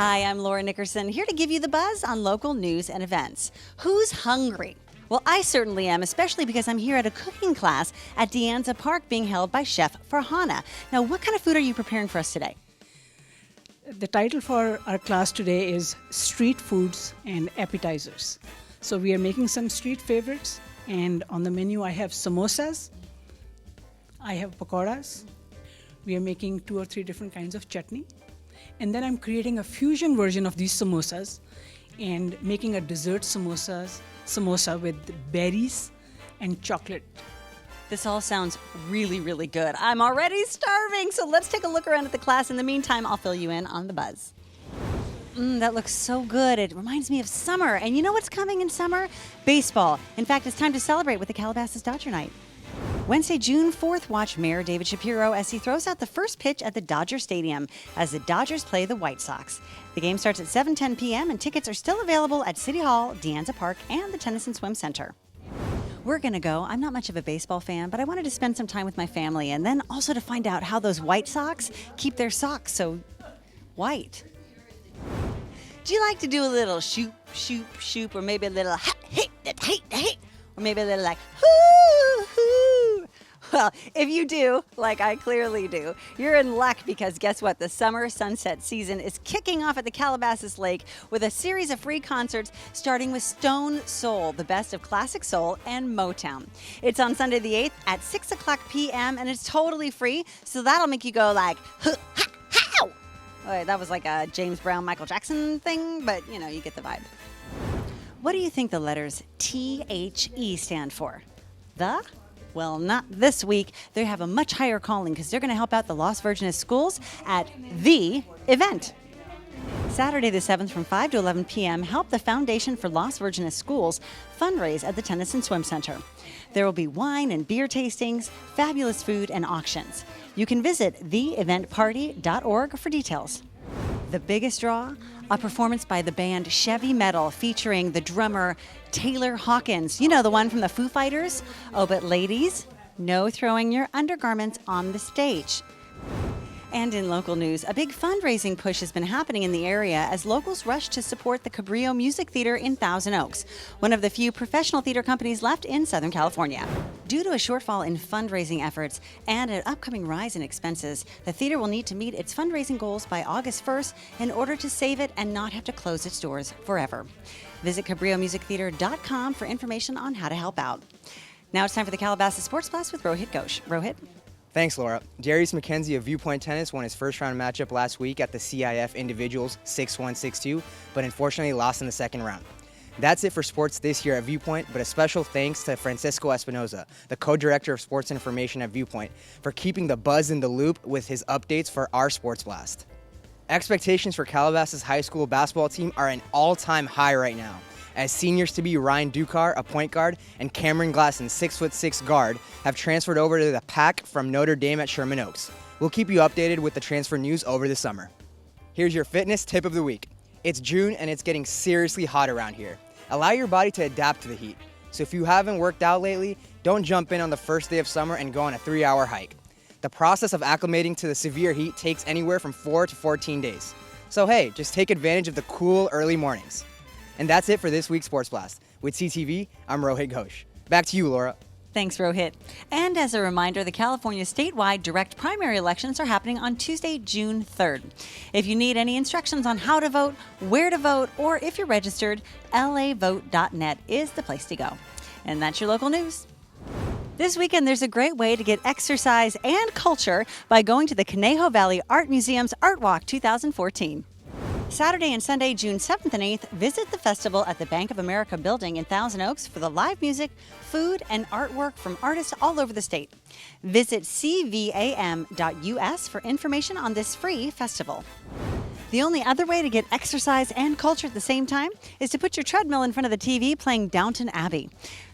Hi, I'm Laura Nickerson, here to give you the buzz on local news and events. Who's hungry? Well, I certainly am, especially because I'm here at a cooking class at the Anza Park being held by Chef Farhana. Now, what kind of food are you preparing for us today? The title for our class today is Street Foods and Appetizers. So we are making some street favorites, and on the menu I have samosas, I have pakoras, we are making 2 or 3 different kinds of chutney, and then I'm creating a fusion version of these samosas and making a dessert samosa with berries and chocolate. This all sounds really, really good. I'm already starving, so let's take a look around at the class. In the meantime, I'll fill you in on the buzz. That looks so good. It reminds me of summer. And you know what's coming in summer? Baseball. In fact, it's time to celebrate with the Calabasas Dodger Night. Wednesday, June 4th, watch Mayor David Shapiro as he throws out the first pitch at the Dodger Stadium as the Dodgers play the White Sox. The game starts at 7:10 p.m. and tickets are still available at City Hall, De Anza Park, and the Tennyson Swim Center. We're going to go. I'm not much of a baseball fan, but I wanted to spend some time with my family and then also to find out how those White Sox keep their socks so white. Do you like to do a little shoop, shoop, shoop, or maybe a little hit, or maybe a little like hoo, hoo? Well, if you do, like I clearly do, you're in luck because guess what? The summer sunset season is kicking off at the Calabasas Lake with a series of free concerts starting with Stone Soul, the best of classic soul and Motown. It's on Sunday the 8th at 6 o'clock p.m. and it's totally free, so that'll make you go like, huh, ha, how? Wait, that was like a James Brown, Michael Jackson thing, but you know, you get the vibe. What do you think the letters THE stand for? The? Well, not this week. They have a much higher calling because they're going to help out the Las Virgenes schools at the event. Saturday the 7th from 5 to 11 p.m., help the Foundation for Las Virgenes Schools fundraise at the Tennyson Swim Center. There will be wine and beer tastings, fabulous food, and auctions. You can visit theeventparty.org for details. The biggest draw? A performance by the band Chevy Metal featuring the drummer Taylor Hawkins. You know, the one from the Foo Fighters? Oh, but ladies, no throwing your undergarments on the stage. And in local news, a big fundraising push has been happening in the area as locals rush to support the Cabrillo Music Theater in Thousand Oaks, one of the few professional theater companies left in Southern California. Due to a shortfall in fundraising efforts and an upcoming rise in expenses, the theater will need to meet its fundraising goals by August 1st in order to save it and not have to close its doors forever. Visit CabrilloMusicTheater.com for information on how to help out. Now it's time for the Calabasas Sports Blast with Rohit Ghosh. Rohit? Thanks, Laura. Darius McKenzie of Viewpoint Tennis won his first-round matchup last week at the CIF Individuals 6-1, 6-2, but unfortunately lost in the second round. That's it for sports this year at Viewpoint, but a special thanks to Francisco Espinoza, the co-director of sports information at Viewpoint, for keeping the buzz in the loop with his updates for our Sports Blast. Expectations for Calabasas High School basketball team are an all-time high right now, as seniors-to-be Ryan Ducar, a point guard, and Cameron Glasson, 6'6" guard, have transferred over to the Pack from Notre Dame at Sherman Oaks. We'll keep you updated with the transfer news over the summer. Here's your fitness tip of the week. It's June and it's getting seriously hot around here. Allow your body to adapt to the heat. So if you haven't worked out lately, don't jump in on the first day of summer and go on a 3-hour hike. The process of acclimating to the severe heat takes anywhere from 4 to 14 days. So hey, just take advantage of the cool early mornings. And that's it for this week's Sports Blast. With CTV, I'm Rohit Ghosh. Back to you, Laura. Thanks, Rohit. And as a reminder, the California statewide direct primary elections are happening on Tuesday, June 3rd. If you need any instructions on how to vote, where to vote, or if you're registered, lavote.net is the place to go. And that's your local news. This weekend, there's a great way to get exercise and culture by going to the Conejo Valley Art Museum's Art Walk 2014. Saturday and Sunday, June 7th and 8th, visit the festival at the Bank of America building in Thousand Oaks for the live music, food, and artwork from artists all over the state. Visit cvam.us for information on this free festival. The only other way to get exercise and culture at the same time is to put your treadmill in front of the TV playing Downton Abbey.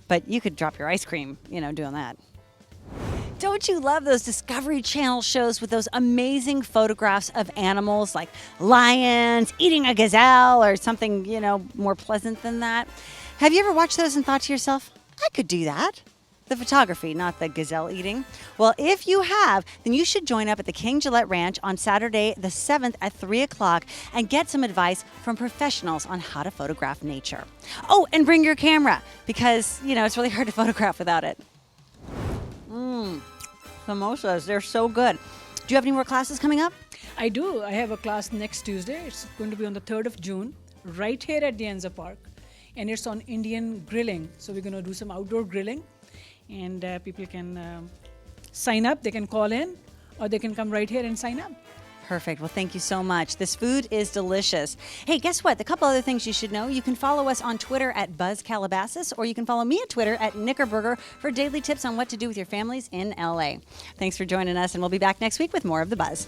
But you could drop your ice cream, doing that. Don't you love those Discovery Channel shows with those amazing photographs of animals like lions eating a gazelle or something, more pleasant than that? Have you ever watched those and thought to yourself, I could do that? The photography, not the gazelle eating. Well, if you have, then you should join up at the King Gillette Ranch on Saturday the 7th at 3 o'clock and get some advice from professionals on how to photograph nature. Oh, and bring your camera because, it's really hard to photograph without it. Samosas, they're so good. Do you have any more classes coming up? I do. I have a class next Tuesday. It's going to be on the 3rd of June, right here at the Anza Park. And it's on Indian grilling. So we're going to do some outdoor grilling. And people can sign up. They can call in or they can come right here and sign up. Perfect. Well, thank you so much. This food is delicious. Hey, guess what? A couple other things you should know. You can follow us on Twitter at Buzz Calabasas, or you can follow me at Twitter at Knickerburger for daily tips on what to do with your families in LA. Thanks for joining us, and we'll be back next week with more of The Buzz.